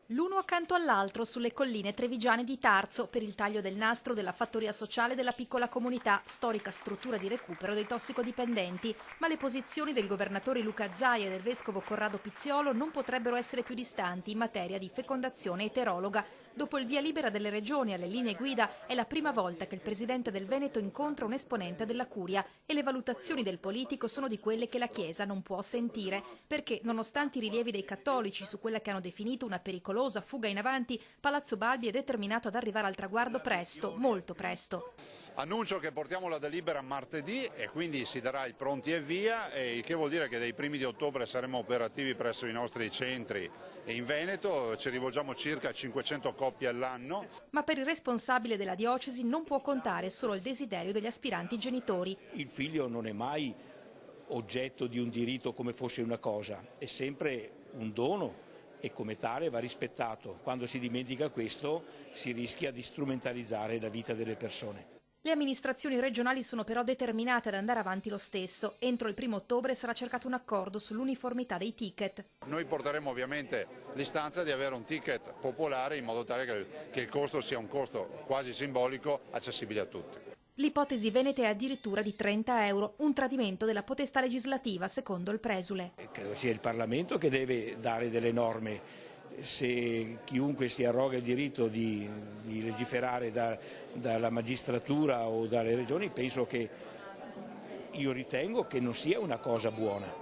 L'uno accanto all'altro sulle colline trevigiane di Tarzo per il taglio del nastro della fattoria sociale della piccola comunità, storica struttura di recupero dei tossicodipendenti. Ma le posizioni del governatore Luca Zaia e del vescovo Corrado Pizziolo non potrebbero essere più distanti in materia di fecondazione eterologa. Dopo il via libera delle regioni alle linee guida è la prima volta che il presidente del Veneto incontra un esponente della Curia e le valutazioni del politico sono di quelle che la Chiesa non può sentire, perché nonostante i rilievi dei cattolici su quella che hanno definito una pericolosa fuga in avanti, Palazzo Balbi è determinato ad arrivare al traguardo presto, molto presto. Annuncio che portiamo la delibera martedì e quindi si darà il pronti e via, il che vuol dire che dai primi di ottobre saremo operativi presso i nostri centri e in Veneto ci rivolgiamo circa a 500 coppie all'anno. Ma per il responsabile della diocesi non può contare solo il desiderio degli aspiranti genitori. Il figlio non è mai oggetto di un diritto come fosse una cosa, è sempre un dono e come tale va rispettato. Quando si dimentica questo si rischia di strumentalizzare la vita delle persone. Le amministrazioni regionali sono però determinate ad andare avanti lo stesso. Entro il 1° ottobre sarà cercato un accordo sull'uniformità dei ticket. Noi porteremo ovviamente l'istanza di avere un ticket popolare in modo tale che il costo sia un costo quasi simbolico, accessibile a tutti. L'ipotesi veneta è addirittura di 30 euro, un tradimento della potestà legislativa secondo il presule. Credo sia il Parlamento che deve dare delle norme. Se chiunque si arroga il diritto di legiferare dalla magistratura o dalle regioni, io ritengo che non sia una cosa buona.